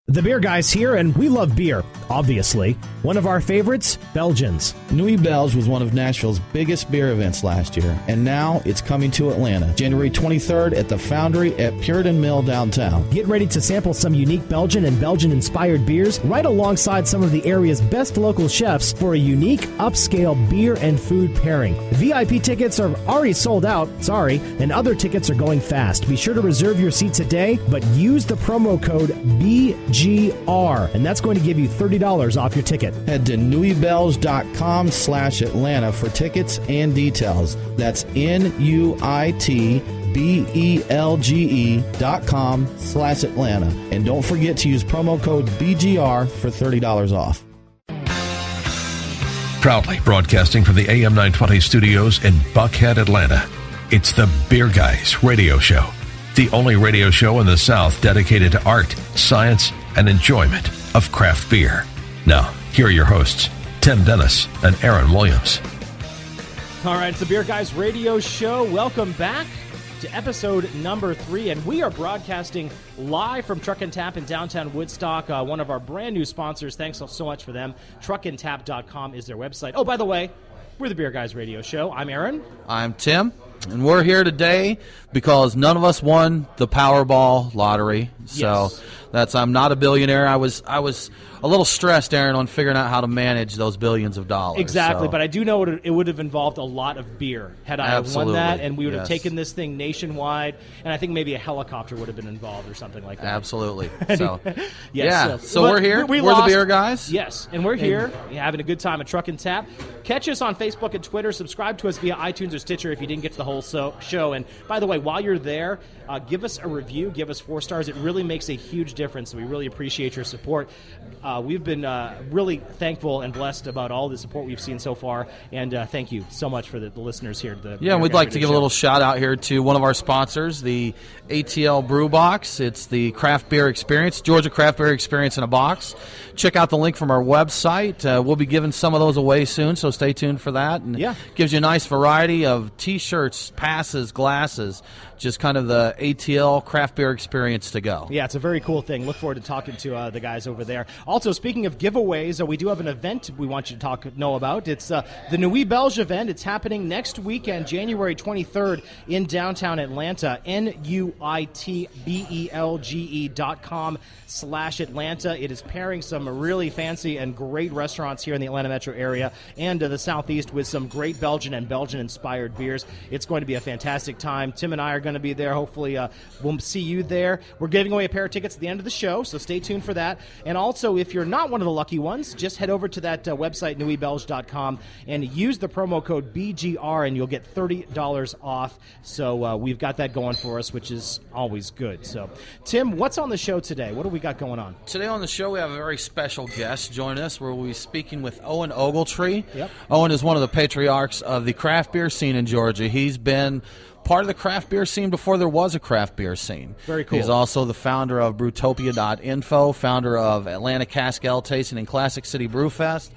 The Beer Guys here, and we love beer, obviously. One of our favorites, Belgians. Nuit Belge was one of Nashville's biggest beer events last year, and now it's coming to Atlanta, January 23rd at the Foundry at Puritan Mill downtown. Get ready to sample some unique Belgian and Belgian-inspired beers right alongside some of the area's best local chefs for a unique, upscale beer and food pairing. VIP tickets are already sold out, and other tickets are going fast. Be sure to reserve your seat today, but use the promo code BGR, and that's going to give you $30 off your ticket. Head to nuitbelge.com/Atlanta for tickets and details. That's NUITBELGE.com/Atlanta. And don't forget to use promo code BGR for $30 off. Proudly broadcasting from the AM 920 studios in Buckhead, Atlanta. It's the Beer Guys Radio Show, the only radio show in the South dedicated to art, science, and enjoyment of craft beer. Now, here are your hosts, Tim Dennis and Aaron Williams. All right, it's the Beer Guys Radio Show. Welcome back to episode number 3, and we are broadcasting live from Truck and Tap in downtown Woodstock, one of our brand new sponsors. Thanks so much for them. Truckandtap.com is their website. Oh, by the way, we're the Beer Guys Radio Show. I'm Aaron. I'm Tim, and we're here today because none of us won the Powerball lottery. So I'm not a billionaire. I was a little stressed, Aaron, on figuring out how to manage those billions of dollars. Exactly, so. But I do know it would have involved a lot of beer had I won that, and we would have taken this thing nationwide, and I think maybe a helicopter would have been involved or something like that. Absolutely. So, so we're here. We're the Beer Guys. Yes, and we're here having a good time at Truck and Tap. Catch us on Facebook and Twitter. Subscribe to us via iTunes or Stitcher if you didn't get to the whole show. And by the way, while you're there, give us a review. Give us 4 stars. It really makes a huge difference. We really appreciate your support. We've been really thankful and blessed about all the support we've seen so far, and thank you so much for the listeners here. We'd like to give a little shout out here to one of our sponsors, the ATL Brew Box. It's the craft beer experience, Georgia craft beer experience in a box. Check out the link from our website. We'll be giving some of those away soon, so stay tuned for that. And gives you a nice variety of T-shirts, passes, glasses, just kind of the ATL craft beer experience to go. Yeah, it's a very cool thing. Look forward to talking to the guys over there. Also, speaking of giveaways, we do have an event we want you to know about. It's the Nuit Belge event. It's happening next weekend, January 23rd in downtown Atlanta, NUITBELGE.com/Atlanta. It is pairing some really fancy and great restaurants here in the Atlanta metro area and the Southeast with some great Belgian and Belgian-inspired beers. It's going to be a fantastic time. Tim and I are going to be there. Hopefully, we'll see you there. We're giving away a pair of tickets at the end of the show, so stay tuned for that. And also, if you're not one of the lucky ones, just head over to that website, nuitbelge.com, and use the promo code BGR, and you'll get $30 off. So we've got that going for us, which is always good. So, Tim, what's on the show today? What do we got going on? Today on the show, we have a very special guest joining us, where we'll be speaking with Owen Ogletree. Yep. Owen is one of the patriarchs of the craft beer scene in Georgia. He's been part of the craft beer scene before there was a craft beer scene. Very cool. He's also the founder of Brewtopia.info, founder of Atlanta Cask Ale Tasting and Classic City Brewfest.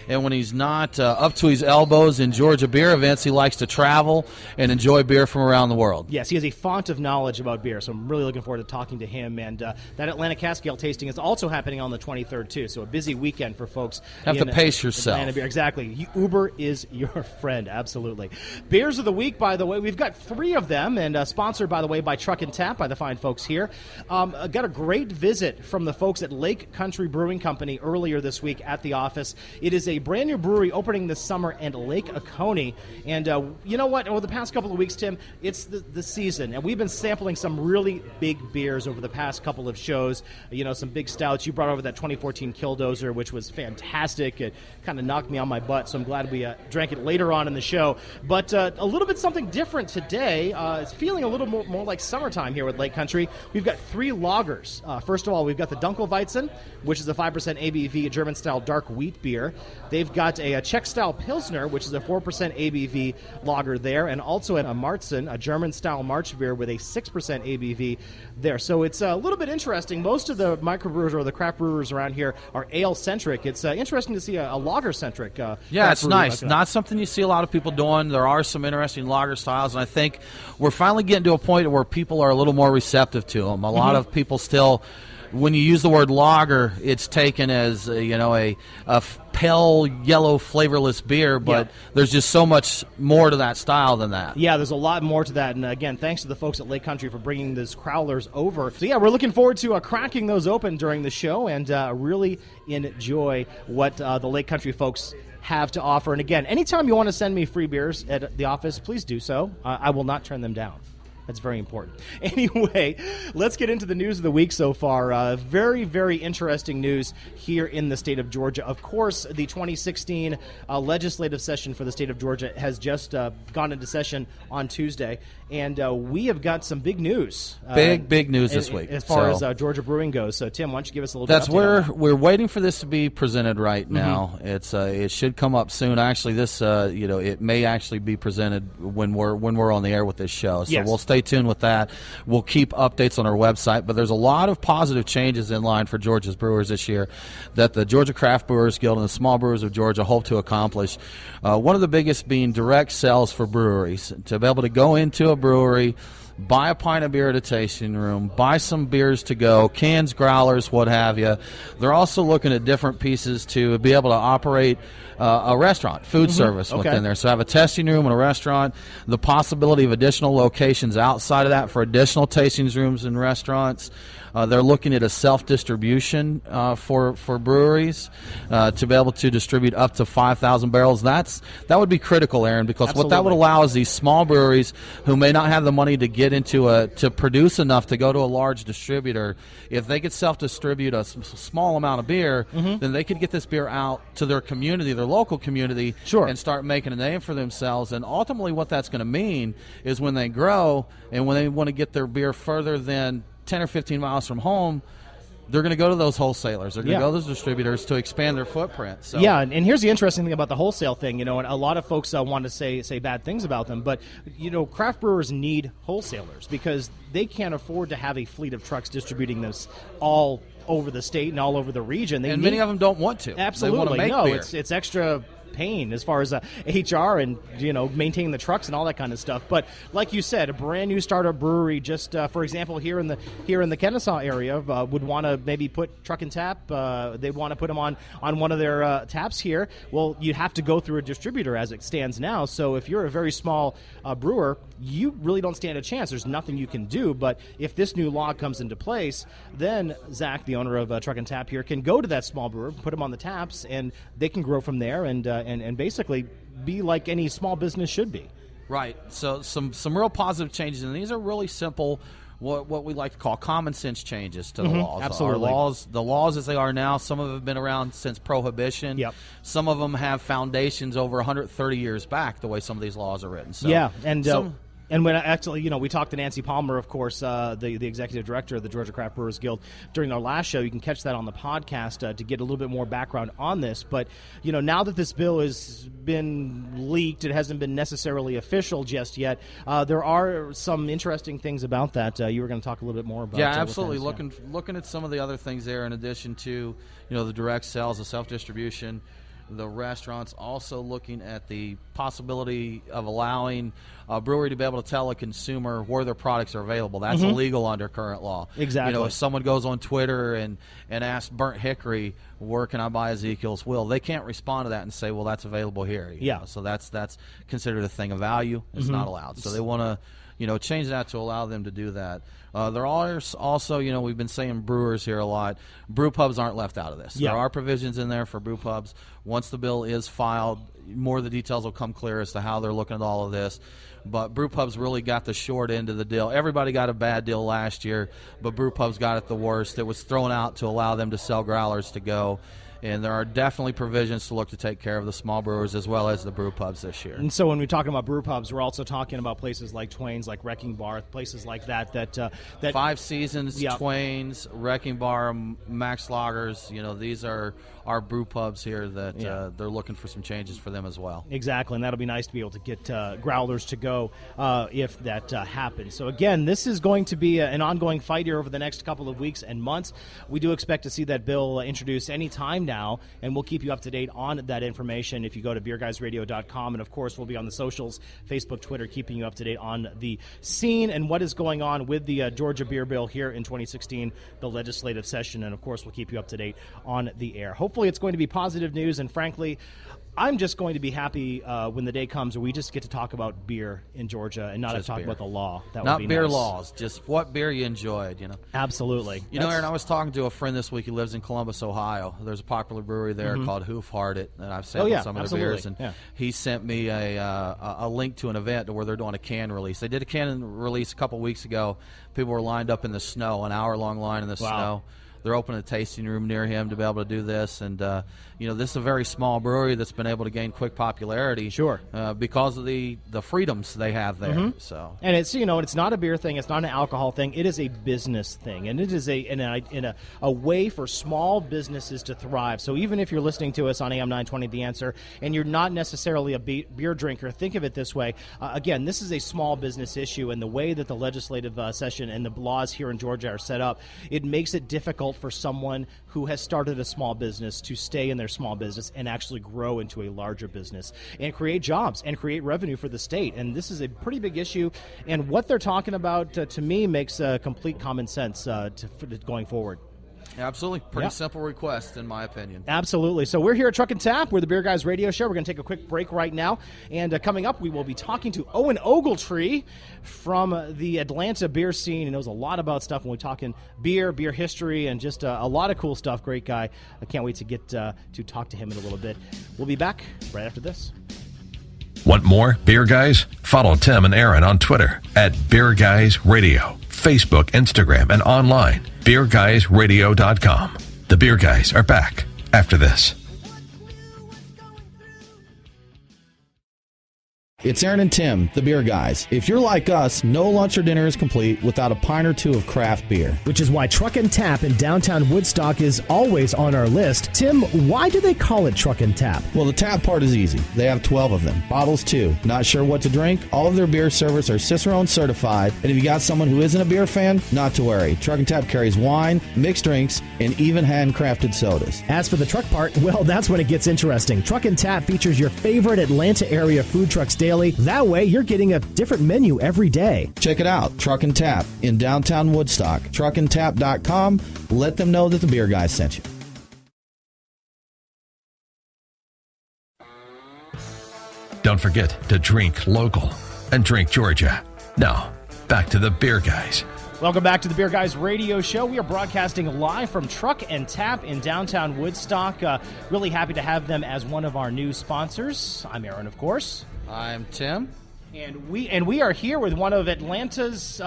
And when he's not up to his elbows in Georgia beer events, he likes to travel and enjoy beer from around the world. Yes, he has a font of knowledge about beer, so I'm really looking forward to talking to him. And that Atlanta Cask Ale Tasting is also happening on the 23rd, too, so a busy weekend for folks. Have to pace yourself. Atlanta beer. Exactly. Uber is your friend, absolutely. Beers of the week, by the way, we've got 3 of them, and sponsored, by the way, by Truck and Tap, by the fine folks here. Got a great visit from the folks at Lake Country Brewing Company earlier this week at the office. It is a brand new brewery opening this summer in Lake Oconee. And you know what? Over the past couple of weeks, Tim, it's the season. And we've been sampling some really big beers over the past couple of shows. You know, some big stouts. You brought over that 2014 Killdozer, which was fantastic. It kind of knocked me on my butt, so I'm glad we drank it later on in the show. But a little bit something different today. It's feeling a little more like summertime here with Lake Country. We've got 3 lagers. First of all, we've got the Dunkelweizen, which is a 5% ABV German-style dark wheat beer. They've got a Czech-style Pilsner, which is a 4% ABV lager there, and also a Marzen, a German-style March beer with a 6% ABV there. So it's a little bit interesting. Most of the microbrewers or the craft brewers around here are ale-centric. It's interesting to see a lager-centric it's nice. Not something you see a lot of people doing. There are some interesting lager styles, and I think we're finally getting to a point where people are a little more receptive to them. A lot of people still when you use the word lager, it's taken as a pale yellow flavorless beer, but there's just so much more to that style than that. Yeah, there's a lot more to that, and again, thanks to the folks at Lake Country for bringing these crowlers over. So yeah, we're looking forward to cracking those open during the show and really enjoy what the Lake Country folks have to offer. And again, anytime you want to send me free beers at the office, please do so. I will not turn them down. That's very important. Anyway, let's get into the news of the week so far. Very, very interesting news here in the state of Georgia. Of course, the 2016 legislative session for the state of Georgia has just gone into session on Tuesday, and we have got some big news. Big news this week. As far as Georgia Brewing goes. So, Tim, why don't you give us a little That's bit of where that? we're waiting for this to be presented right now. It should come up soon. Actually, this it may actually be presented when we're on the air with this show. So we'll stay tuned with that. We'll keep updates on our website, but there's a lot of positive changes in line for Georgia's brewers this year that the Georgia Craft Brewers Guild and the Small Brewers of Georgia hope to accomplish. One of the biggest being direct sales for breweries, to be able to go into a brewery, buy a pint of beer at a tasting room, buy some beers to go, cans, growlers, what have you. They're also looking at different pieces to be able to operate a restaurant, food service within there. So have a tasting room and a restaurant, the possibility of additional locations outside of that for additional tastings rooms and restaurants. They're looking at a self-distribution for breweries to be able to distribute up to 5,000 barrels. That would be critical, Aaron, because what that would allow is these small breweries who may not have the money to get into to produce enough to go to a large distributor. If they could self-distribute a small amount of beer, then they could get this beer out to their community, their local community, and start making a name for themselves. And ultimately what that's going to mean is when they grow and when they want to get their beer further than 10 or 15 miles from home, they're going to go to those wholesalers. They're going to go to those distributors to expand their footprint. So. Yeah, and here's the interesting thing about the wholesale thing. And a lot of folks want to say bad things about them, but craft brewers need wholesalers because they can't afford to have a fleet of trucks distributing this all over the state and all over the region. Many of them don't want to. Absolutely, they want to make beer. It's extra pain as far as HR and maintaining the trucks and all that kind of stuff. But like you said, a brand new startup brewery, just for example, here in the Kennesaw area, would want to maybe put Truck and Tap. They want to put them on one of their taps here. Well, you have to go through a distributor as it stands now. So if you're a very small brewer, you really don't stand a chance. There's nothing you can do. But if this new law comes into place, then Zach, the owner of Truck and Tap here, can go to that small brewer, put them on the taps, and they can grow from there and basically be like any small business should be. Right. So some real positive changes, and these are really simple, what we like to call common sense changes to the laws. Absolutely. The laws as they are now, some of them have been around since Prohibition. Yep. Some of them have foundations over 130 years back, the way some of these laws are written. So yeah, and when actually, we talked to Nancy Palmer, of course, the executive director of the Georgia Craft Brewers Guild, during our last show. You can catch that on the podcast to get a little bit more background on this. But, now that this bill has been leaked, it hasn't been necessarily official just yet. There are some interesting things about that. You were going to talk a little bit more about. Yeah, absolutely. Looking at some of the other things there, in addition to, the direct sales, the self-distribution, the restaurants, also looking at the possibility of allowing a brewery to be able to tell a consumer where their products are available. That's illegal under current law. Exactly. If someone goes on Twitter and asks Burnt Hickory, where can I buy Ezekiel's Will, they can't respond to that and say, well, that's available here. So that's considered a thing of value. It's not allowed. So they want to change that to allow them to do that. There are also, we've been saying brewers here a lot. Brew pubs aren't left out of this. There are provisions in there for brew pubs. Once the bill is filed, more of the details will come clear as to how they're looking at all of this. But brew pubs really got the short end of the deal. Everybody got a bad deal last year, but brew pubs got it the worst. It was thrown out to allow them to sell growlers to go. And there are definitely provisions to look to take care of the small brewers as well as the brew pubs this year. And so when we're talking about brew pubs, we're also talking about places like Twain's, like Wrecking Bar, places like that. That Five Seasons, Twain's, Wrecking Bar, Max Lagers. These are our brew pubs here that they're looking for some changes for them as well. Exactly, and that'll be nice to be able to get growlers to go if that happens. So again, this is going to be an ongoing fight here over the next couple of weeks and months. We do expect to see that bill introduced any time now, and we'll keep you up to date on that information if you go to beerguysradio.com. And, of course, we'll be on the socials, Facebook, Twitter, keeping you up to date on the scene and what is going on with the Georgia Beer Bill here in 2016, the legislative session. And, of course, we'll keep you up to date on the air. Hopefully it's going to be positive news, and, frankly, I'm just going to be happy when the day comes where we just get to talk about beer in Georgia and not have to talk about the law. That not would be beer nice. laws, just what beer you enjoyed, Absolutely. Aaron, I was talking to a friend this week who lives in Columbus, Ohio. There's a popular brewery there called Hoof Hearted, and I've sampled some of their beers. And he sent me a link to an event where they're doing a can release. They did a can release a couple weeks ago. People were lined up in the snow, an hour-long line in the snow. They're opening a tasting room near him to be able to do this. And, this is a very small brewery that's been able to gain quick popularity. Sure. Because of the freedoms they have there. So. And it's, it's not a beer thing. It's not an alcohol thing. It is a business thing. And it is a way for small businesses to thrive. So even if you're listening to us on AM 920 The Answer and you're not necessarily a beer drinker, think of it this way. Again, this is a small business issue. And the way that the legislative session and the laws here in Georgia are set up, it makes it difficult for someone who has started a small business to stay in their small business and actually grow into a larger business and create jobs and create revenue for the state. And this is a pretty big issue. And what they're talking about, to me, makes complete common sense going forward. Absolutely. Pretty simple request, in my opinion. Absolutely. So we're here at Truck and Tap. We're the Beer Guys radio show. We're going to take a quick break right now. And coming up, we will be talking to Owen Ogletree from the Atlanta beer scene. He knows a lot about stuff when we're talking beer history, and just a lot of cool stuff. Great guy. I can't wait to get to talk to him in a little bit. We'll be back right after this. Want more Beer Guys? Follow Tim and Aaron on Twitter at Beer Guys Radio, Facebook, Instagram, and online, beerguysradio.com. The Beer Guys are back after this. It's Aaron and Tim, the Beer Guys. If you're like us, no lunch or dinner is complete without a pint or two of craft beer. Which is why Truck and Tap in downtown Woodstock is always on our list. Tim, why do they call it Truck and Tap? Well, the tap part is easy. They have 12 of them. Bottles, too. Not sure what to drink? All of their beer servers are Cicerone certified. And if you got someone who isn't a beer fan, not to worry. Truck and Tap carries wine, mixed drinks, and even handcrafted sodas. As for the truck part, well, that's when it gets interesting. Truck and Tap features your favorite Atlanta area food trucks daily. That way, you're getting a different menu every day. Check it out, Truck and Tap in downtown Woodstock. Truckandtap.com. Let them know that the Beer Guys sent you. Don't forget to drink local and drink Georgia. Now, back to the Beer Guys. Welcome back to the Beer Guys radio show. We are broadcasting live from Truck and Tap in downtown Woodstock. Really happy to have them as one of our new sponsors. I'm Aaron, of course. I'm Tim. And we are here with one of Atlanta's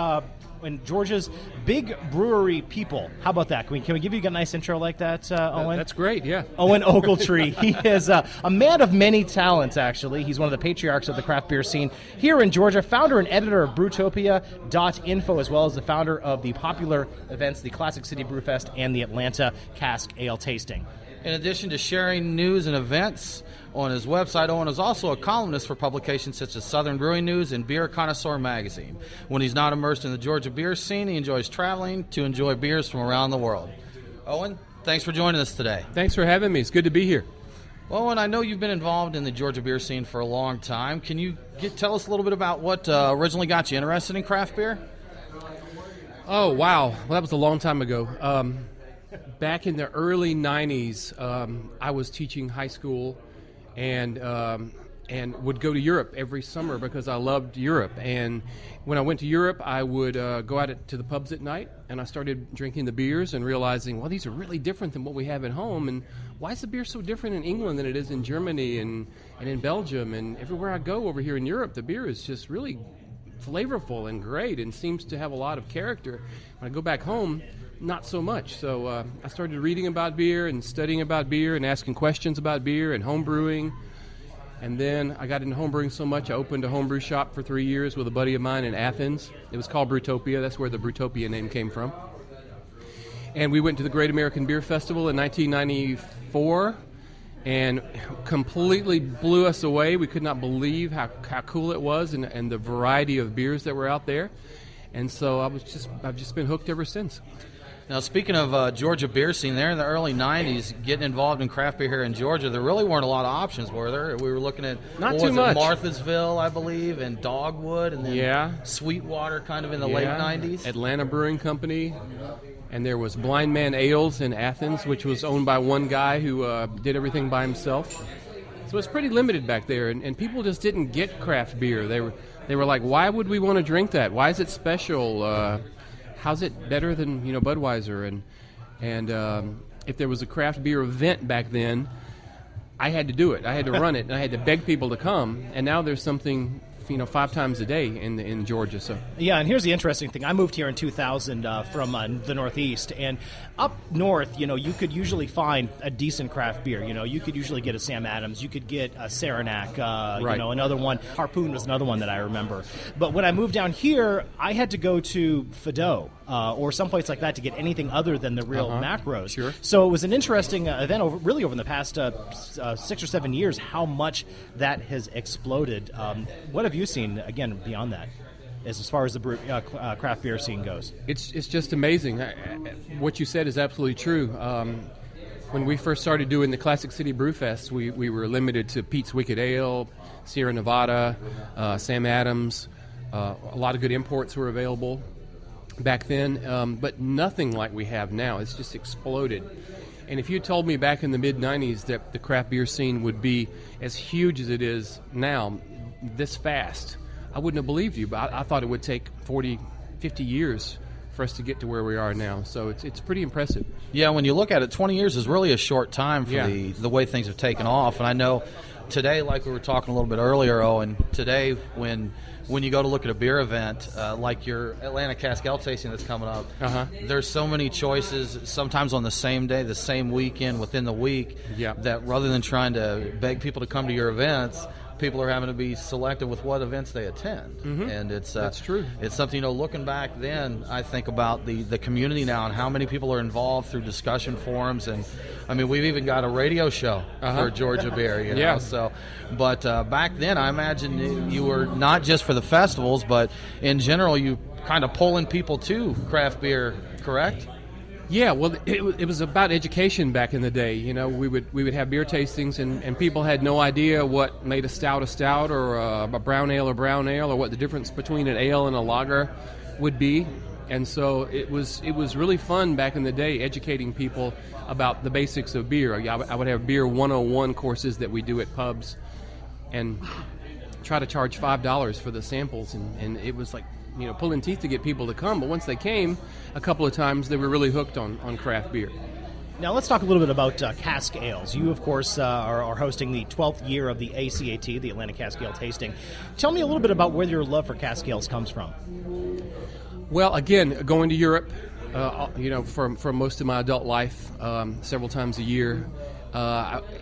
and Georgia's big brewery people. How about that? Can we give you a nice intro like that, Owen? That's great, yeah. Owen Ogletree. He is a man of many talents, actually. He's one of the patriarchs of the craft beer scene here in Georgia, founder and editor of Brewtopia.info, as well as the founder of the popular events, the Classic City Brewfest and the Atlanta Cask Ale Tasting. In addition to sharing news and events on his website, Owen is also a columnist for publications such as Southern Brewing News and Beer Connoisseur magazine. When he's not immersed in the Georgia beer scene, he enjoys traveling to enjoy beers from around the world. Owen, thanks for joining us today. Thanks for having me. It's good to be here. Well, Owen, I know you've been involved in the Georgia beer scene for a long time. Can you tell us a little bit about what originally got you interested in craft beer? Oh, wow. Well, that was a long time ago. Back in the early 90s, I was teaching high school and would go to Europe every summer because I loved Europe. And when I went to Europe, I would go out to the pubs at night, and I started drinking the beers and realizing, well, these are really different than what we have at home. And why is the beer so different in England than it is in Germany and in Belgium? And everywhere I go over here in Europe, the beer is just really flavorful and great and seems to have a lot of character. When I go back home, not so much. So I started reading about beer and studying about beer and asking questions about beer and home brewing. And then I got into home brewing so much, I opened a homebrew shop for 3 years with a buddy of mine in Athens. It was called Brewtopia. That's where the Brewtopia name came from. And we went to the Great American Beer Festival in 1994 and completely blew us away. We could not believe how cool it was and the variety of beers that were out there. And so I've just been hooked ever since. Now, speaking of Georgia beer scene, there in the early 90s, getting involved in craft beer here in Georgia, there really weren't a lot of options, were there? We were looking at Not too much. Marthasville, I believe, and Dogwood, and then Sweetwater kind of in the late 90s. Atlanta Brewing Company. And there was Blind Man Ales in Athens, which was owned by one guy who did everything by himself. So it's pretty limited back there, and people just didn't get craft beer. They were like, why would we want to drink that? Why is it special? How's it better than Budweiser? And if there was a craft beer event back then, I had to do it. I had to run it, and I had to beg people to come. And now there's something 5 times a day in Georgia. So yeah, and here's the interesting thing. I moved here in 2000 from the Northeast, and up north, you could usually find a decent craft beer. You could usually get a Sam Adams, you could get a Saranac, right. Another one. Harpoon was another one that I remember. But when I moved down here, I had to go to Fido or someplace like that to get anything other than the real macros. Sure. So it was an interesting event over the past 6 or 7 years, how much that has exploded. What have you seen, again, beyond that, as far as the craft beer scene goes? It's just amazing. What you said is absolutely true. When we first started doing the Classic City Brew Fest, we were limited to Pete's Wicked Ale, Sierra Nevada, Sam Adams. A lot of good imports were available back then, but nothing like we have now. It's just exploded. And if you told me back in the mid-'90s that the craft beer scene would be as huge as it is now, this fast, I wouldn't have believed you. But I thought it would take 40, 50 years for us to get to where we are now. So it's pretty impressive. Yeah, when you look at it, 20 years is really a short time for the way things have taken off. And I know today, like we were talking a little bit earlier, Owen, today when you go to look at a beer event, like your Atlanta Cask Ale Tasting that's coming up, there's so many choices, sometimes on the same day, the same weekend, within the week, that rather than trying to beg people to come to your events, people are having to be selective with what events they attend. And that's true. It's something, looking back then, I think about the community now and how many people are involved through discussion forums. And I mean, we've even got a radio show for Georgia beer, So, but back then, I imagine you were not just for the festivals, but in general, you kind of pulling people to craft beer, correct? Yeah, well, it was about education back in the day. We would have beer tastings, and people had no idea what made a stout or a brown ale or what the difference between an ale and a lager would be. And so it was really fun back in the day, educating people about the basics of beer. I would have beer 101 courses that we do at pubs, and try to charge $5 for the samples, and it was like, pulling teeth to get people to come. But once they came, a couple of times, they were really hooked on craft beer. Now let's talk a little bit about Cask Ales. You, of course, are hosting the 12th year of the ACAT, the Atlanta Cask Ale Tasting. Tell me a little bit about where your love for Cask Ales comes from. Well, again, going to Europe, for most of my adult life, several times a year.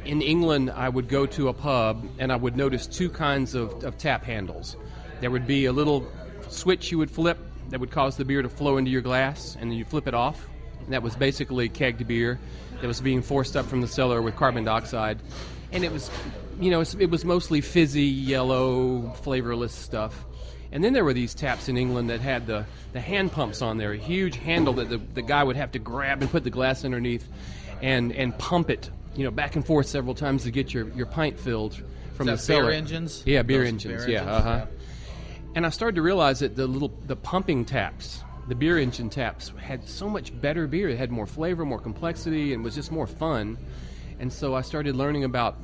In England, I would go to a pub, and I would notice two kinds of tap handles. There would be a little switch you would flip that would cause the beer to flow into your glass, and then you flip it off. And that was basically kegged beer that was being forced up from the cellar with carbon dioxide. And it was, it was mostly fizzy, yellow, flavorless stuff. And then there were these taps in England that had the hand pumps on there, a huge handle that the guy would have to grab and put the glass underneath and pump it, back and forth several times to get your pint filled from the cellar. Beer engines? Yeah, beer engines. And I started to realize that the pumping taps, the beer engine taps, had so much better beer. It had more flavor, more complexity, and was just more fun. And so I started learning about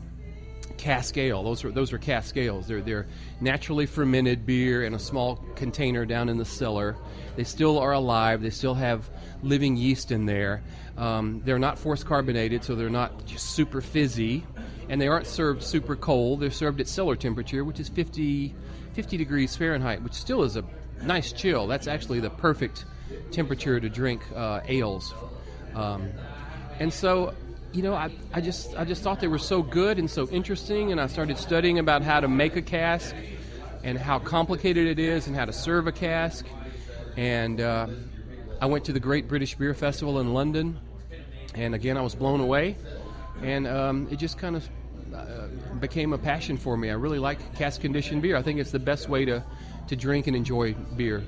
Cask Ale. Those are Cask Ales. They're naturally fermented beer in a small container down in the cellar. They still are alive. They still have living yeast in there. They're not force carbonated, so they're not just super fizzy. And they aren't served super cold. They're served at cellar temperature, which is 50 degrees Fahrenheit, which still is a nice chill. That's actually the perfect temperature to drink ales. And so, I just thought they were so good and so interesting, and I started studying about how to make a cask and how complicated it is and how to serve a cask. And I went to the Great British Beer Festival in London, and again, I was blown away. And it just kind of became a passion for me. I really like cask conditioned beer. I think it's the best way to drink and enjoy beer.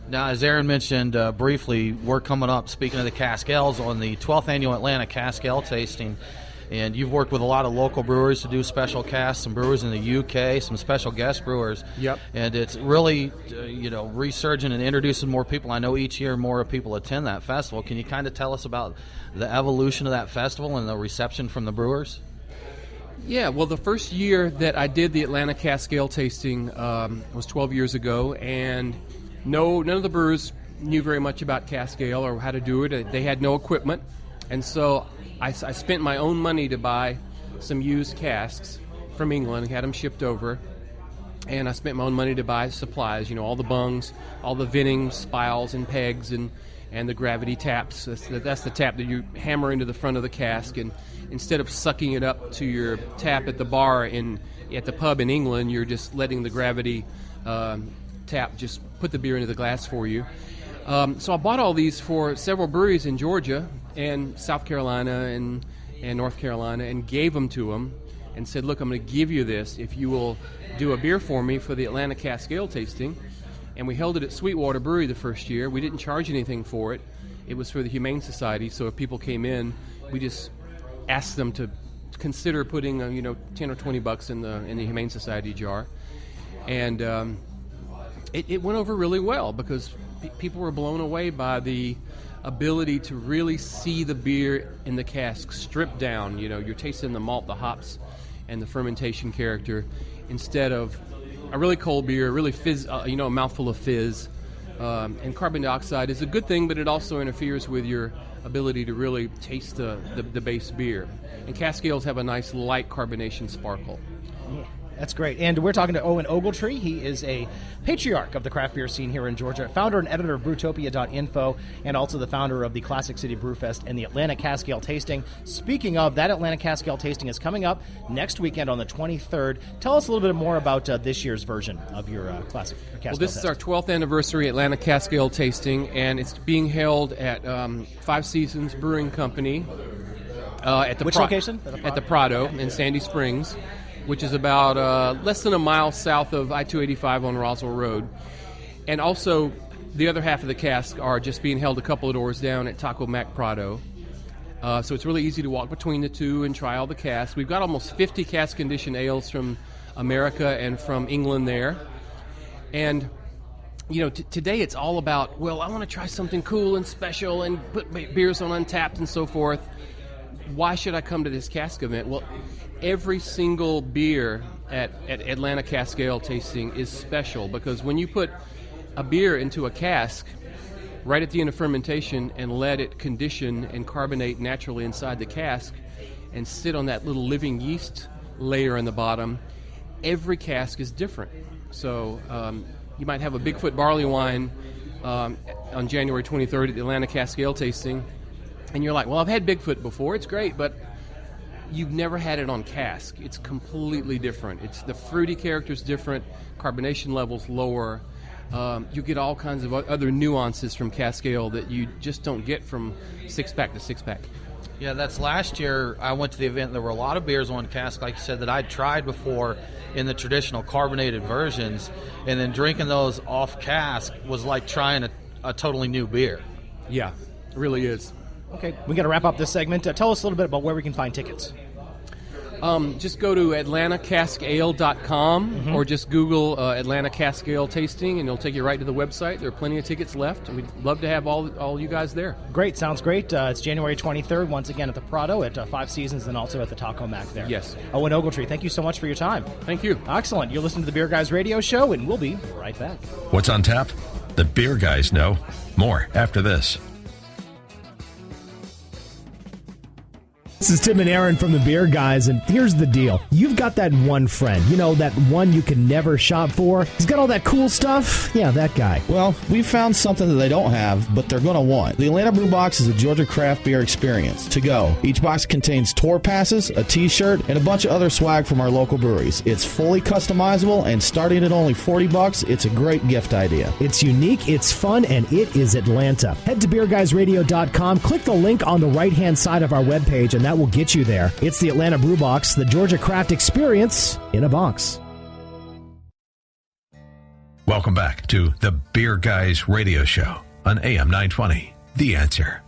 Now, as Aaron mentioned briefly, we're coming up, speaking of the Cask Ales, on the 12th Annual Atlanta Cask Ale Tasting. And you've worked with a lot of local brewers to do special casks, some brewers in the UK, some special guest brewers. Yep. And it's really, resurging and introducing more people. I know each year more people attend that festival. Can you kind of tell us about the evolution of that festival and the reception from the brewers? Yeah, well, the first year that I did the Atlanta Cask Ale Tasting was 12 years ago, and none of the brewers knew very much about cask ale or how to do it. They had no equipment, and so I spent my own money to buy some used casks from England and had them shipped over, and I spent my own money to buy supplies, all the bungs, all the venting spiles and pegs, and the gravity taps. That's the tap that you hammer into the front of the cask, and instead of sucking it up to your tap at the bar at the pub in England, you're just letting the gravity tap just put the beer into the glass for you. So I bought all these for several breweries in Georgia and South Carolina and North Carolina, and gave them to them and said, look, I'm going to give you this if you will do a beer for me for the Atlanta Cask Ale Tasting. And we held it at Sweetwater Brewery the first year. We didn't charge anything for it. It was for the Humane Society, so if people came in, we just asked them to consider putting 10 or 20 bucks in the Humane Society jar. And it went over really well because people were blown away by the ability to really see the beer in the cask stripped down. You're tasting the malt, the hops, and the fermentation character instead of a really cold beer, really fizz, a mouthful of fizz. And carbon dioxide is a good thing, but it also interferes with your ability to really taste the base beer. And cask ales have a nice light carbonation sparkle. Yeah. That's great. And we're talking to Owen Ogletree. He is a patriarch of the craft beer scene here in Georgia, founder and editor of Brewtopia.info, and also the founder of the Classic City Brewfest and the Atlanta Cask Ale Tasting. Speaking of, that Atlanta Cask Ale Tasting is coming up next weekend on the 23rd. Tell us a little bit more about this year's version of your Classic Cask Ale. Well, this is our 12th anniversary Atlanta Cask Ale Tasting, and it's being held at Five Seasons Brewing Company. At the Which location? At the Prado in Sandy Springs, which is about less than a mile south of I-285 on Roswell Road. And also, the other half of the casks are just being held a couple of doors down at Taco Mac Prado. So it's really easy to walk between the two and try all the casks. We've got almost 50 cask-conditioned ales from America and from England there. And, today it's all about, I want to try something cool and special and put beers on Untapped and so forth. Why should I come to this cask event? Well, every single beer at Atlanta Cask Ale Tasting is special because when you put a beer into a cask right at the end of fermentation and let it condition and carbonate naturally inside the cask and sit on that little living yeast layer in the bottom, every cask is different. So you might have a Bigfoot barley wine on January 23rd at the Atlanta Cask Ale Tasting, and you're like, I've had Bigfoot before, it's great, but you've never had it on cask. It's completely different. It's the fruity character's different, carbonation levels lower. You get all kinds of other nuances from cask ale that you just don't get from six-pack to six-pack. Yeah, that's last year. I went to the event. There were a lot of beers on cask, like you said, that I'd tried before in the traditional carbonated versions, and then drinking those off cask was like trying a totally new beer. Yeah, it really is. Okay, we got to wrap up this segment. Tell us a little bit about where we can find tickets. Just go to AtlantaCaskAle.com or just Google Atlanta Cask Ale Tasting, and it'll take you right to the website. There are plenty of tickets left, and we'd love to have all you guys there. Great, sounds great. It's January 23rd, once again at the Prado at Five Seasons, and also at the Taco Mac there. Yes. Owen Ogletree, thank you so much for your time. Thank you. Excellent. You're listening to the Beer Guys Radio Show, and we'll be right back. What's on tap? The beer guys know. More after this. This is Tim and Aaron from the Beer Guys, and here's the deal. You've got that one friend, that one you can never shop for. He's got all that cool stuff. Yeah, that guy. Well, we found something that they don't have, but they're going to want. The Atlanta Brew Box is a Georgia craft beer experience to go. Each box contains tour passes, a t-shirt, and a bunch of other swag from our local breweries. It's fully customizable, and starting at only $40, it's a great gift idea. It's unique, it's fun, and it is Atlanta. Head to BeerGuysRadio.com, click the link on the right-hand side of our webpage, and that will get you there. It's the Atlanta Brew Box, the Georgia craft experience in a box. Welcome back to the Beer Guys Radio Show on AM 920. The Answer.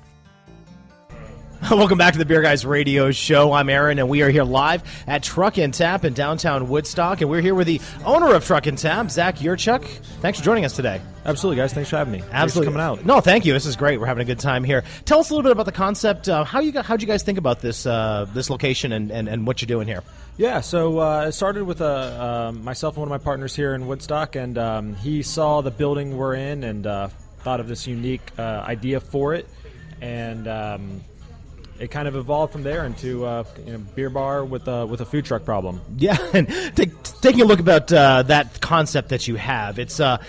Welcome back to the Beer Guys Radio Show. I'm Aaron, and we are here live at Truck and Tap in downtown Woodstock, and we're here with the owner of Truck and Tap, Zach Yurchick. Thanks for joining us today. Absolutely, guys. Thanks for having me. Absolutely. Thanks for coming out. No, thank you. This is great. We're having a good time here. Tell us a little bit about the concept. How'd you guys think about this location and what you're doing here? Yeah, so it started with myself and one of my partners here in Woodstock, and he saw the building we're in and thought of this unique idea for it, and it kind of evolved from there into beer bar with a food truck problem. Yeah, and taking a look about that concept that you have, it's a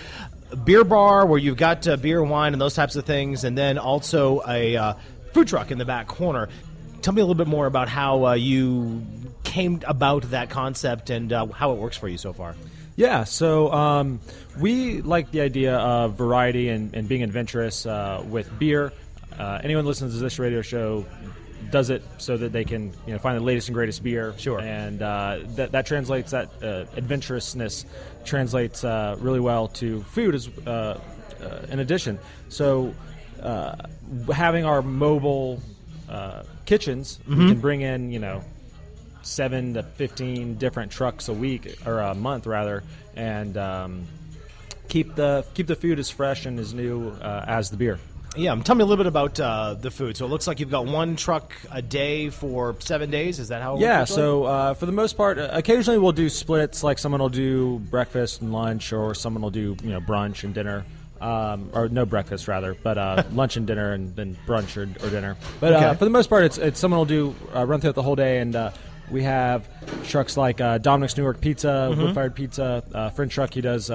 beer bar where you've got beer, wine, and those types of things, and then also a food truck in the back corner. Tell me a little bit more about how you came about that concept and how it works for you so far. Yeah, so we like the idea of variety and being adventurous with beer. Anyone who listens to this radio show does it so that they can find the latest and greatest beer. Sure. And that translates, that adventurousness translates really well to food as in addition. So having our mobile kitchens, we can bring in 7 to 15 different trucks a week, or a month rather, and keep the food as fresh and as new as the beer. Yeah, tell me a little bit about the food. So it looks like you've got one truck a day for 7 days. Is that how it works? Yeah, so for the most part, occasionally we'll do splits, like someone will do breakfast and lunch, or someone will do brunch and dinner. Or no breakfast, rather, but lunch and dinner, and then brunch or dinner. But Okay. for the most part, it's someone will do run through it the whole day, and we have trucks like Dominic's New York Pizza, wood-fired pizza, French truck. He does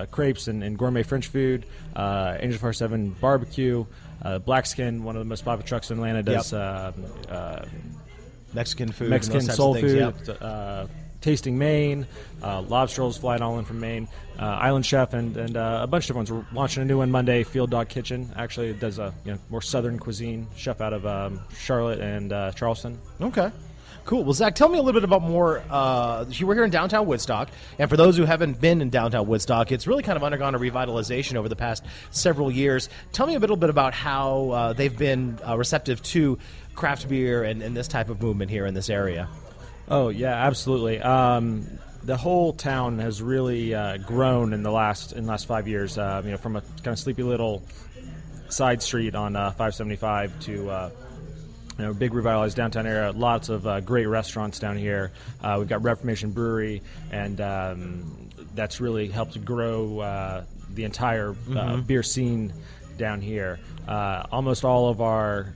crepes and gourmet French food. Angel Fire 7 barbecue. Blackskin, one of the most popular trucks in Atlanta, does Mexican food, Mexican and those types soul of things. food. Yep. Tasting Maine, lobster rolls fly all in from Maine, Island Chef, and a bunch of different ones. We're launching a new one Monday, Field Dog Kitchen. Actually, it does a more southern cuisine. Chef out of Charlotte and Charleston. Okay. Cool. Well, Zach, tell me a little bit about more. We're here in downtown Woodstock, and for those who haven't been in downtown Woodstock, it's really kind of undergone a revitalization over the past several years. Tell me a little bit about how they've been receptive to craft beer and this type of movement here in this area. Oh, yeah, absolutely. The whole town has really grown in the last 5 years. From a kind of sleepy little side street on 575 to big revitalized downtown area. Lots of great restaurants down here. We've got Reformation Brewery, and that's really helped grow the entire beer scene down here. Almost all of our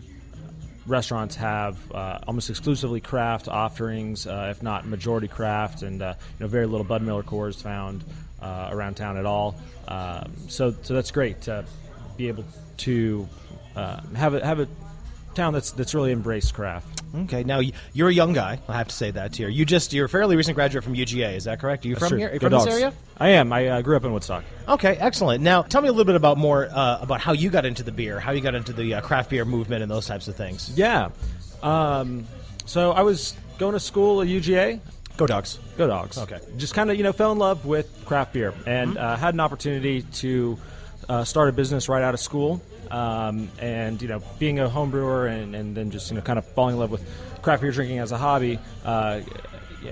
restaurants have almost exclusively craft offerings, if not majority craft, and very little Bud Miller cores found around town at all. So that's great to be able to have a town that's really embraced craft. Okay, now you're a young guy. I have to say that here. You're a fairly recent graduate from UGA. Is that correct? Are you from here? Are you from this area? I am. I grew up in Woodstock. Okay, excellent. Now, tell me a little bit about how you got into the beer, how you got into the craft beer movement and those types of things. Yeah. So I was going to school at UGA. Go Dogs. Go Dogs. Okay. Just kind of fell in love with craft beer, and had an opportunity to start a business right out of school. And being a home brewer and then just kind of falling in love with craft beer drinking as a hobby,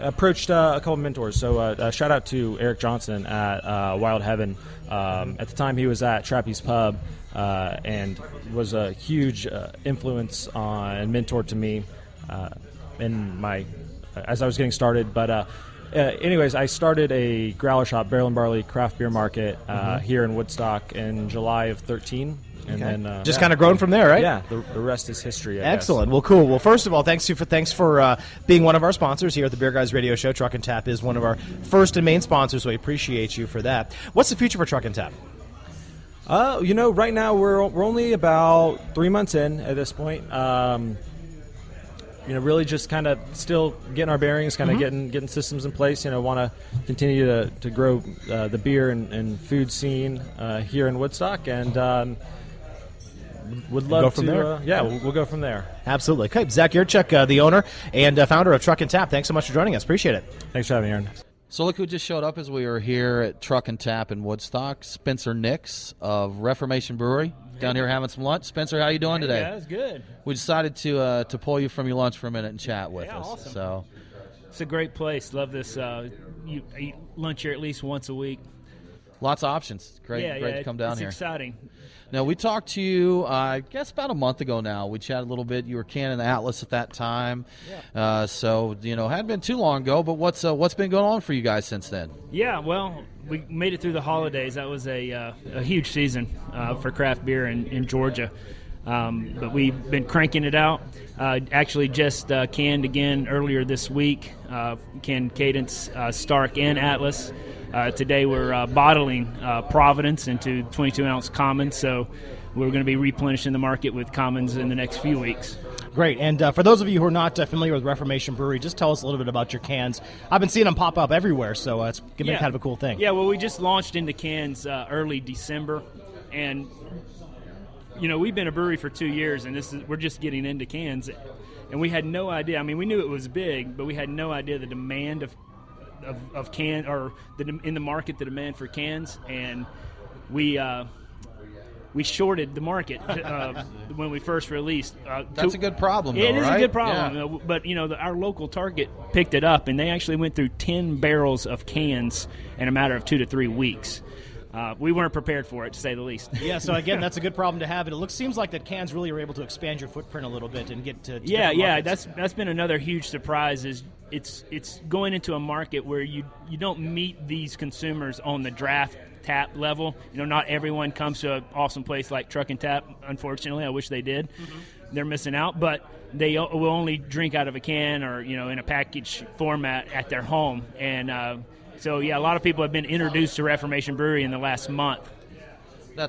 approached a couple of mentors. So shout out to Eric Johnson at Wild Heaven. At the time, he was at Trappy's Pub and was a huge influence and mentor to me as I was getting started. But anyways, I started a growler shop, Barrel and Barley Craft Beer Market here in Woodstock in July of 2013. And then just kind of grown from there, right? Yeah, the rest is history. I Excellent. guess. Well, cool. Well, first of all, thanks for being one of our sponsors here at the Beer Guys Radio Show. Truck and Tap is one of our first and main sponsors, so we appreciate you for that. What's the future for Truck and Tap? Right now we're only about 3 months in at this point. Really just kind of still getting our bearings, kind of getting systems in place. Want to continue to grow the beer and food scene here in Woodstock, and would love go from to. there. We'll go from there. Absolutely. Okay, Zach Yurchick, the owner and founder of Truck and Tap. Thanks so much for joining us. Appreciate it. Thanks for having me, Aaron. So look who just showed up as we were here at Truck and Tap in Woodstock. Spencer Nix of Reformation Brewery down here having some lunch. Spencer, how you doing today? Yeah, it's good. We decided to pull you from your lunch for a minute and chat with us. Awesome. So it's a great place. Love this. You eat lunch here at least once a week. lots of options. Great to come down here. It's exciting. Now, we talked to you, I guess, about a month ago now. We chatted a little bit. You were canning the Atlas at that time. Yeah. So, hadn't been too long ago, but what's been going on for you guys since then? Yeah, well, we made it through the holidays. That was a huge season for craft beer in Georgia. But we've been cranking it out. Actually just canned again earlier this week. Canned Cadence, Stark, and Atlas. Today we're bottling Providence into 22-ounce commons, so we're going to be replenishing the market with commons in the next few weeks. Great. And for those of you who are not familiar with Reformation Brewery, just tell us a little bit about your cans. I've been seeing them pop up everywhere, so it's going to be kind of a cool thing. Yeah, well, we just launched into cans early December, and we've been a brewery for 2 years, and we're just getting into cans, and we had no idea. I mean, we knew it was big, but we had no idea the demand of can, or in the market, the demand for cans, and we shorted the market when we first released. That's a good problem, though, It is right? a good problem, yeah. But our local Target picked it up, and they actually went through 10 barrels of cans in a matter of 2 to 3 weeks. We weren't prepared for it, to say the least. Yeah, so again, that's a good problem to have. And it seems like that cans really are able to expand your footprint a little bit and get to markets. That's been another huge surprise. Is it's going into a market where you don't meet these consumers on the draft tap level. Not everyone comes to an awesome place like Truck and Tap. Unfortunately, I wish they did. Mm-hmm. They're missing out, but they will only drink out of a can or in a package format at their home. And so, a lot of people have been introduced to Reformation Brewery in the last month.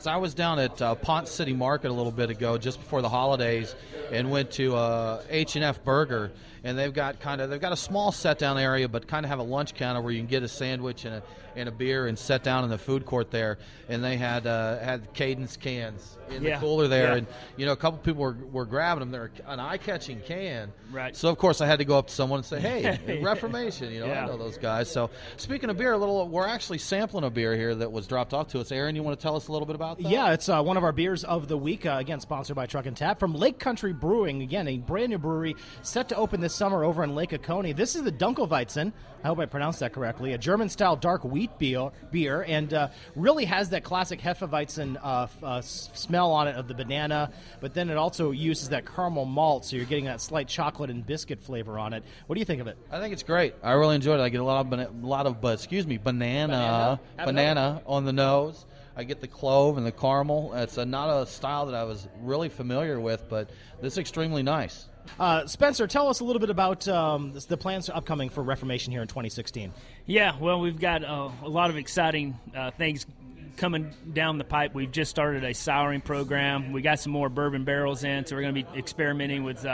I was down at Ponce City Market a little bit ago, just before the holidays, and went to H&F Burger, and they've got a small set-down area, but kind of have a lunch counter where you can get a sandwich and a beer and sit down in the food court there. And they had Cadence cans in the cooler there, and a couple people were grabbing them. They're an eye-catching can, right? So of course I had to go up to someone and say, "Hey, Reformation, I know those guys." So speaking of beer, we're actually sampling a beer here that was dropped off to us. Aaron, you want to tell us a little bit about that? Yeah, it's one of our beers of the week. Again, sponsored by Truck and Tap from Lake Country Brewing. Again, a brand new brewery set to open this summer over in Lake Oconee. This is the Dunkelweizen. I hope I pronounced that correctly. A German-style dark wheat beer, and really has that classic Hefeweizen smell on it of the banana, but then it also uses that caramel malt, so you're getting that slight chocolate and biscuit flavor on it. What do you think of it? I think it's great. I really enjoyed it. I get a lot of banana on the nose. I get the clove and the caramel. It's not a style that I was really familiar with, but this is extremely nice. Spencer, tell us a little bit about the plans upcoming for Reformation here in 2016. Yeah, well, we've got a lot of exciting things coming down the pipe. We've just started a souring program. We got some more bourbon barrels in, so we're going to be experimenting with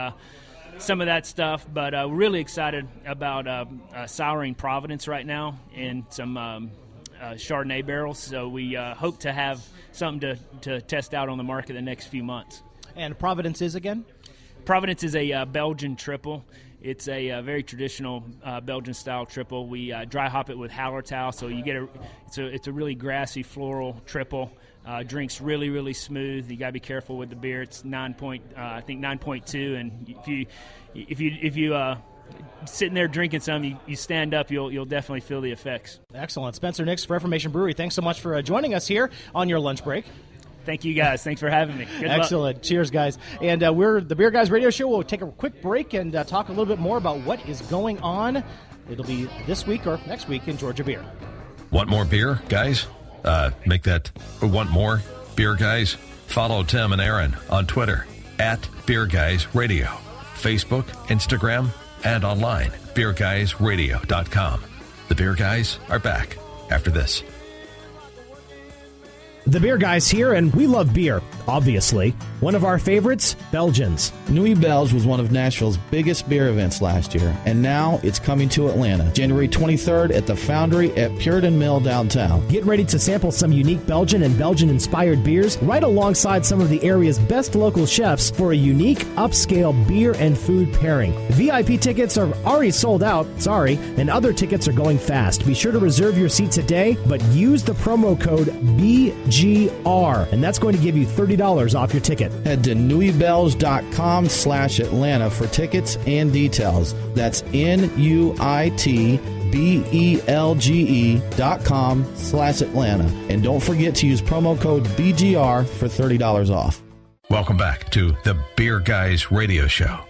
some of that stuff. But we're really excited about souring Providence right now and some Chardonnay barrels. So we hope to have something to test out on the market the next few months. And Providence is again? Providence is a Belgian triple. It's a very traditional Belgian-style triple. We dry hop it with Hallertau, so you get it's a really grassy, floral triple. Drinks really, really smooth. You got to be careful with the beer. It's 9.2, and if you sitting there drinking some, you stand up, you'll definitely feel the effects. Excellent. Spencer Nix, Reformation Brewery, thanks so much for joining us here on your lunch break. Thank you, guys. Thanks for having me. Good Excellent. Luck. Cheers, guys. And we're the Beer Guys Radio Show. We'll take a quick break and talk a little bit more about what is going on. It'll be this week or next week in Georgia Beer. Want more beer, guys? Make that want more beer, guys? Follow Tim and Aaron on Twitter at Beer Guys Radio, Facebook, Instagram, and online, beerguysradio.com. The Beer Guys are back after this. The Beer Guys here, and we love beer, obviously. One of our favorites, Belgians. Nuit Belge was one of Nashville's biggest beer events last year, and now it's coming to Atlanta, January 23rd at the Foundry at Puritan Mill downtown. Get ready to sample some unique Belgian and Belgian-inspired beers right alongside some of the area's best local chefs for a unique, upscale beer and food pairing. VIP tickets are already sold out, and other tickets are going fast. Be sure to reserve your seat today, but use the promo code BGR, and that's going to give you $30 off your ticket. Head to nuitbelge.com/Atlanta for tickets and details. That's NUITBELGE.com/Atlanta. And don't forget to use promo code BGR for $30 off. Welcome back to the Beer Guys Radio Show.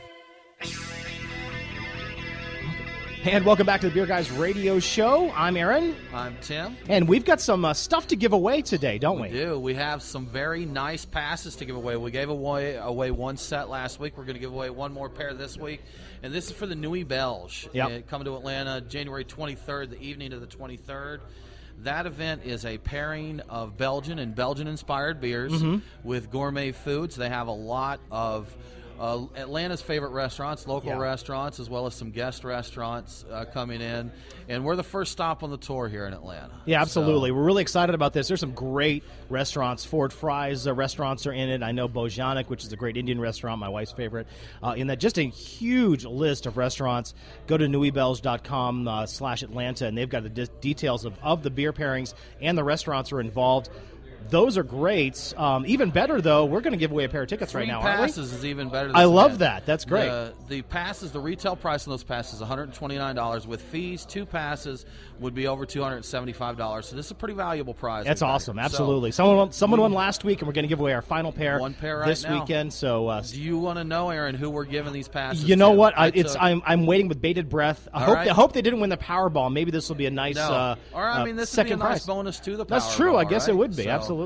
And welcome back to the Beer Guys Radio Show. I'm Aaron. I'm Tim. And we've got some stuff to give away today, don't we? We do. We have some very nice passes to give away. We gave away one set last week. We're going to give away one more pair this week. And this is for the Nuit Belge. Yep. Coming to Atlanta January 23rd, the evening of the 23rd. That event is a pairing of Belgian and Belgian-inspired beers with gourmet foods. They have a lot of Atlanta's favorite restaurants, local restaurants, as well as some guest restaurants coming in. And we're the first stop on the tour here in Atlanta. Yeah, absolutely. We're really excited about this. There's some great restaurants. Ford Fry's restaurants are in it. I know Bojanic, which is a great Indian restaurant, my wife's favorite. In that, just a huge list of restaurants. Go to nuitbelge.com/Atlanta, and they've got the details of the beer pairings, and the restaurants are involved. Those are great. Even better, though, we're going to give away a pair of tickets right now, aren't we? Passes is even better. I love that. That's great. The passes, the retail price on those passes is $129. With fees, 2 passes would be over $275. So this is a pretty valuable prize. That's awesome. Absolutely. Someone won last week, and we're going to give away our final pair. One pair right this now. Weekend. So, do you want to know, Aaron, who we're giving these passes? You know to? what? I'm waiting with bated breath. I hope they didn't win the Powerball. Maybe this will be a nice this second would be a nice prize. bonus to the Powerball. That's true. I guess right? it would be. So, absolutely.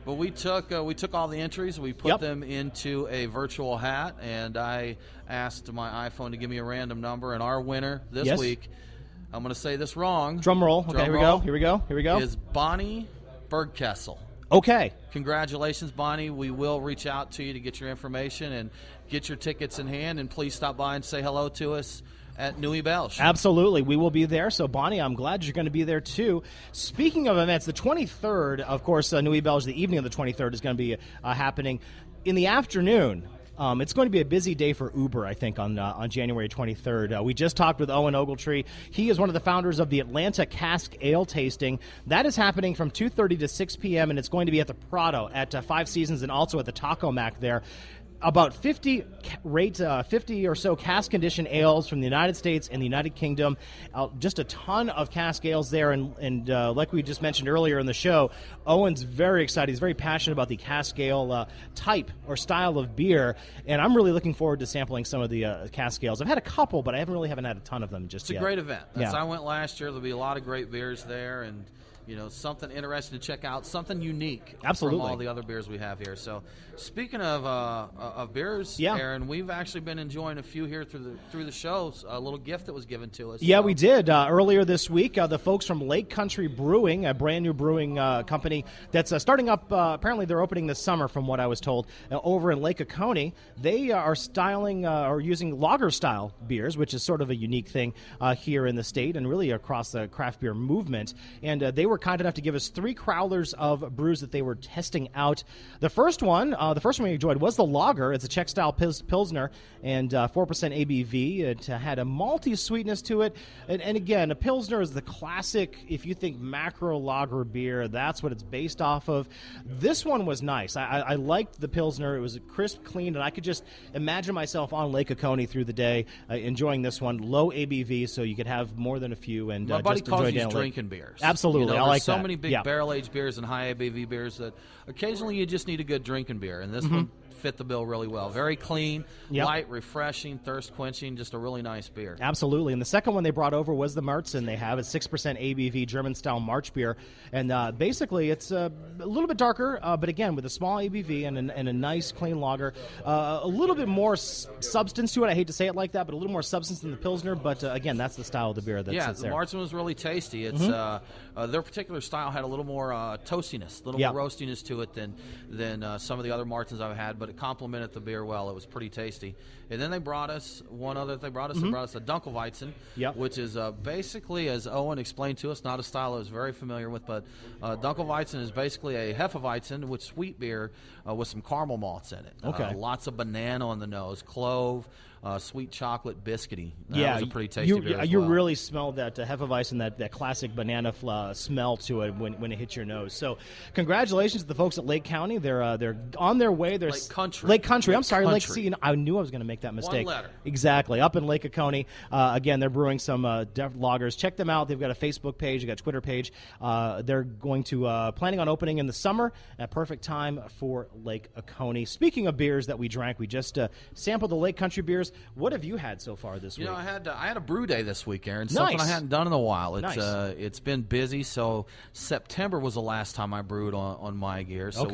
But we took all the entries, we put them into a virtual hat, and I asked my iPhone to give me a random number, and our winner this week, I'm going to say this wrong. Drum roll. Okay, here we go. Is Bonnie Bergkessel. Okay. Congratulations, Bonnie. We will reach out to you to get your information and get your tickets in hand, and please stop by and say hello to us at Nuit Belge. Absolutely. We will be there. So, Bonnie, I'm glad you're going to be there, too. Speaking of events, the 23rd, of course, Nuit Belge, the evening of the 23rd, is going to be happening in the afternoon. It's going to be a busy day for Uber, I think, on January 23rd. We just talked with Owen Ogletree. He is one of the founders of the Atlanta Cask Ale Tasting. That is happening from 2:30 to 6 p.m., and it's going to be at the Prado at Five Seasons and also at the Taco Mac there. About 50 or so cask condition ales from the United States and the United Kingdom. Just a ton of cask ales there, and like we just mentioned earlier in the show, Owen's very excited. He's very passionate about the cask ale type or style of beer, and I'm really looking forward to sampling some of the cask ales. I've had a couple, but I haven't had a ton of them just yet. It's a great event. I went last year. There'll be a lot of great beers there, and something interesting to check out, something unique from all the other beers we have here. So, speaking of beers, Aaron, we've actually been enjoying a few here through the shows. A little gift that was given to us. Yeah, we did earlier this week. The folks from Lake Country Brewing, a brand new brewing company that's starting up. Apparently, they're opening this summer, from what I was told, over in Lake Oconee. They are styling or using lager style beers, which is sort of a unique thing here in the state and really across the craft beer movement. And they were kind enough to give us 3 crowlers of brews that they were testing out. The first one we enjoyed was the lager. It's a Czech style pilsner and 4% ABV. It had a malty sweetness to it. And again, a pilsner is the classic. If you think macro lager beer, that's what it's based off of. This one was nice. I liked the pilsner. It was crisp, clean, and I could just imagine myself on Lake Oconee through the day enjoying this one. Low ABV, so you could have more than a few and my buddy just calls enjoy these drinking beers. Absolutely, I like so that. many big barrel-aged beers and high ABV beers that occasionally you just need a good drinking beer, and this one fit the bill really well. Very clean, light, refreshing, thirst-quenching, just a really nice beer. Absolutely. And the second one they brought over was the Märzen they have. It's 6% ABV German-style March beer. And basically it's a little bit darker, but again, with a small ABV and a nice, clean lager. A little bit more substance to it. I hate to say it like that, but a little more substance than the Pilsner. But again, that's the style of the beer that's the there. Märzen was really tasty. It's they're particular style had a little more toastiness, a little more roastiness to it than some of the other Martins I've had, but it complemented the beer well. It was pretty tasty. And then they brought us one other. They brought us a Dunkelweizen, which is basically, as Owen explained to us, not a style I was very familiar with, but Dunkelweizen is basically a Hefeweizen with sweet beer with some caramel malts in it. Okay. Lots of banana on the nose, clove, sweet chocolate, biscuity. That was a pretty tasty beer as you well. really smelled that Hefeweizen, that classic banana smell to it when it hits your nose. So congratulations to the folks at Lake County. They're on their way. They're Lake Country. I'm sorry, Lake C. I knew I was going to make that mistake. One letter. Exactly. Up in Lake Oconee. Again, they're brewing some lagers. Check them out. They've got a Facebook page. They've got a Twitter page. They're going to planning on opening in the summer. A perfect time for Lake Oconee. Speaking of beers that we drank, we just sampled the Lake Country beers. What have you had so far this week? I had a brew day this week, Aaron. Something I hadn't done in a while. It's been busy. So September was the last time I brewed on my gear. So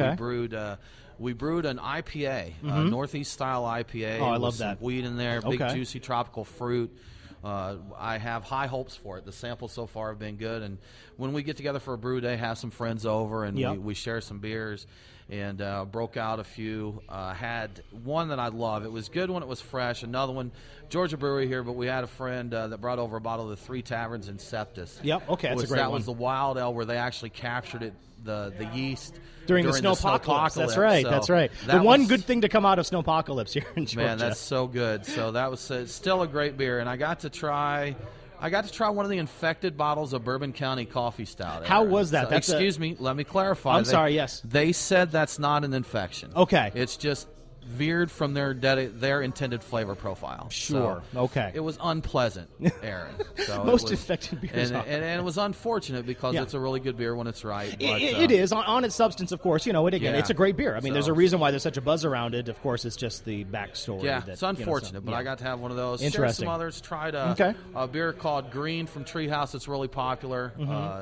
we brewed an IPA, Northeast style IPA. Oh, I love some that. Weed in there, big juicy tropical fruit. I have high hopes for it. The samples so far have been good, and when we get together for a brew day, have some friends over, and we share some beers, and broke out a few. Had one that I love. It was good when it was fresh. Another one, Georgia Brewery here, but we had a friend that brought over a bottle of the Three Taverns in Septis. Yep, okay, that's a great one. That was the wild ale where they actually captured it, the yeast during the snowpocalypse. That's right. So that's right. The one good thing to come out of snowpocalypse here in Georgia. Man, that's so good. So that was still a great beer, and I got to try one of the infected bottles of Bourbon County Coffee Stout. How was that? So, excuse me, let me clarify. I'm sorry, yes. They said that's not an infection. Okay. It's just veered from their intended flavor profile. Sure. So okay. It was unpleasant, Aaron. So Most infected beers and it was unfortunate because it's a really good beer when it's right. But, it is. On its substance, of course. It's a great beer. I mean, there's a reason why there's such a buzz around it. Of course, it's just the backstory. Yeah, it's unfortunate, but I got to have one of those. Interesting. Some others. Tried a beer called Green from Treehouse. It's really popular.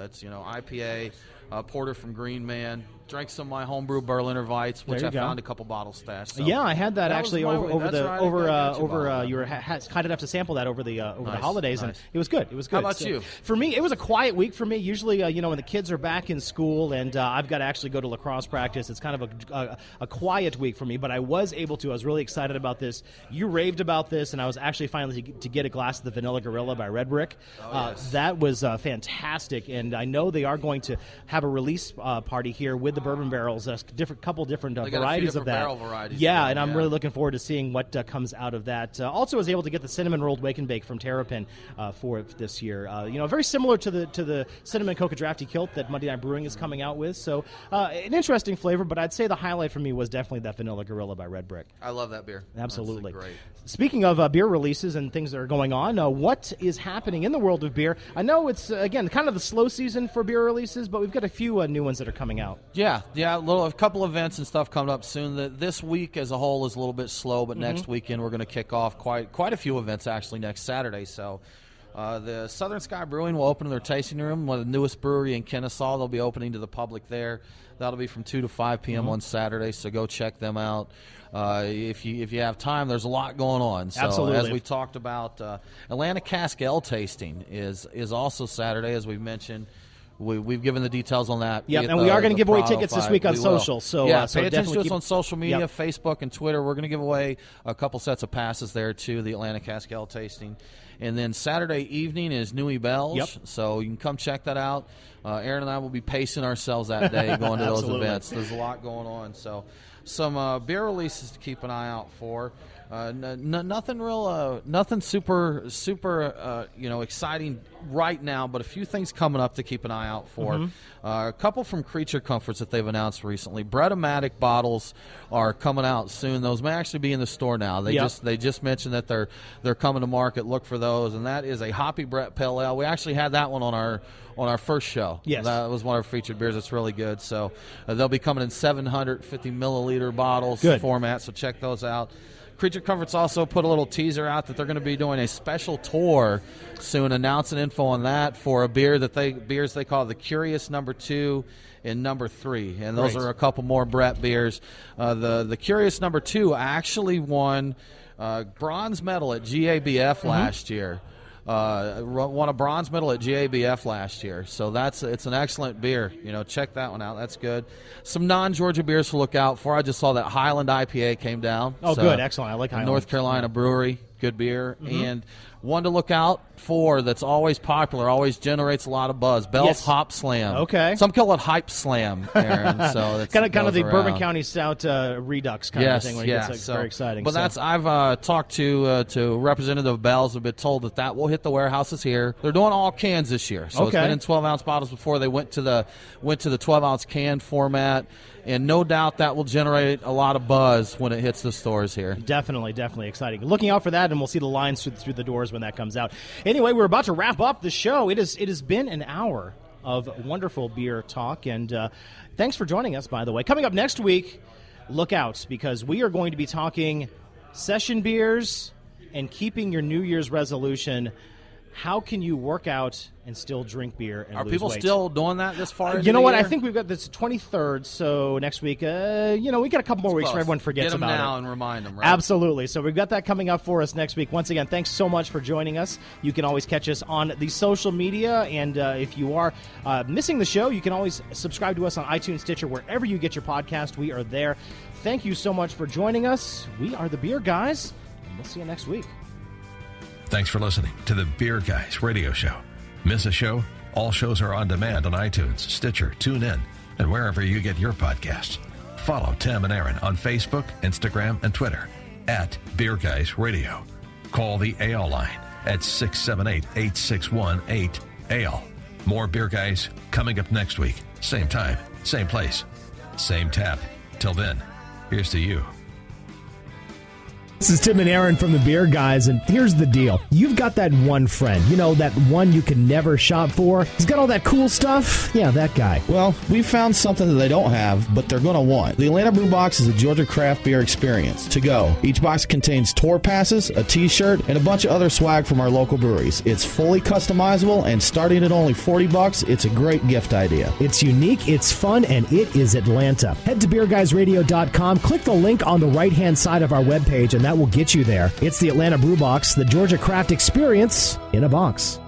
It's IPA. Porter from Green Man. Drank some of my homebrew Berliner Weiss, which I found a couple bottles stashed. So yeah, I had that actually over the you were kind enough to sample that over the holidays, and it was good. It was good. How about you? For me, it was a quiet week for me. Usually, when the kids are back in school and I've got to actually go to lacrosse practice, it's kind of a quiet week for me. But I was able to. I was really excited about this. You raved about this, and I was actually finally to get a glass of the Vanilla Gorilla by Red Brick. That was fantastic, and I know they are going to have a release party here with the bourbon barrels, couple different varieties of that. Barrel varieties and I'm really looking forward to seeing what comes out of that. Also, was able to get the cinnamon rolled wake and bake from Terrapin for this year. Very similar to the cinnamon coca drafty kilt that Monday Night Brewing is coming out with. So an interesting flavor, but I'd say the highlight for me was definitely that Vanilla Gorilla by Red Brick. I love that beer. Absolutely. That's great. Speaking of beer releases and things that are going on, what is happening in the world of beer? I know it's, again, kind of the slow season for beer releases, but we've got a few new ones that are coming out. Yeah, a couple events and stuff coming up soon. This week as a whole is a little bit slow, but next weekend we're going to kick off quite a few events actually next Saturday. So the Southern Sky Brewing will open their tasting room, one of the newest brewery in Kennesaw. They'll be opening to the public there. That'll be from 2 to 5 p.m. on Saturday, so go check them out. If you have time, there's a lot going on. So absolutely. As we talked about, Atlanta Cask Ale Tasting is also Saturday, as we've mentioned. We've given the details on that. Yep, and we are going to give away tickets this week on social. So pay attention to us on social media, Facebook and Twitter. We're going to give away a couple sets of passes there to the Atlanta Cask Ale Tasting. And then Saturday evening is Newey Bells, so you can come check that out. Aaron and I will be pacing ourselves that day going to those events. There's a lot going on. So some beer releases to keep an eye out for. Nothing super exciting right now, but a few things coming up to keep an eye out for. A couple from Creature Comforts that they've announced recently. Bread-O-Matic bottles are coming out soon. Those may actually be in the store now. They just mentioned that they're coming to market. Look for those, and that is a Hoppy Brett Pale Ale. We actually had that one on our first show. Yes, that was one of our featured beers. It's really good. So they'll be coming in 750 milliliter bottles format. So check those out. Creature Comforts also put a little teaser out that they're going to be doing a special tour soon, announcing info on that for a beers they call the Curious No. 2 and No. 3, and those are a couple more Brett beers. The Curious No. 2 actually won bronze medal at GABF last year. won a bronze medal at GABF last year. So it's an excellent beer. Check that one out. That's good. Some non-Georgia beers to look out for. I just saw that Highland IPA came down. Oh, good. Excellent. I like Highland. North Carolina brewery. Good beer. And one to look out for that's always popular, always generates a lot of buzz. Bell's Hop Slam. Okay. Some call it Hype Slam, Aaron. So that's kind of the Bourbon County Stout Redux kind of thing when it gets very exciting. But I've talked to Representative of Bell's. I've been told that will hit the warehouses here. They're doing all cans this year. So it's been in 12-ounce bottles before. They went to the 12-ounce can format. And no doubt that will generate a lot of buzz when it hits the stores here. Definitely exciting. Looking out for that, and we'll see the lines through the doors when that comes out. Anyway, we're about to wrap up the show. It has been an hour of wonderful beer talk, and thanks for joining us, by the way. Coming up next week, look out, because we are going to be talking session beers and keeping your New Year's resolution. How can you work out and still drink beer and Are lose people weight? Still doing that this far into You know the what? year? I think we've got this 23rd, so next week, we got a couple more weeks where everyone forgets about it. Get them now and remind them, right? Absolutely. So we've got that coming up for us next week. Once again, thanks so much for joining us. You can always catch us on the social media, and if you are missing the show, you can always subscribe to us on iTunes, Stitcher, wherever you get your podcast. We are there. Thank you so much for joining us. We are the Beer Guys, and we'll see you next week. Thanks for listening to the Beer Guys Radio Show. Miss a show? All shows are on demand on iTunes, Stitcher, TuneIn, and wherever you get your podcasts. Follow Tim and Aaron on Facebook, Instagram, and Twitter at Beer Guys Radio. Call the AL line at 678-861-8AL. More Beer Guys coming up next week. Same time, same place, same tap. Till then, here's to you. This is Tim and Aaron from the Beer Guys, and here's the deal. You've got that one friend, that one you can never shop for. He's got all that cool stuff. Yeah, that guy. Well, we found something that they don't have, but they're going to want. The Atlanta Brew Box is a Georgia craft beer experience to go. Each box contains tour passes, a t-shirt, and a bunch of other swag from our local breweries. It's fully customizable, and starting at only $40, it's a great gift idea. It's unique, it's fun, and it is Atlanta. Head to beerguysradio.com, click the link on the right-hand side of our webpage, and that will get you there. It's the Atlanta Brew Box, the Georgia craft experience in a box.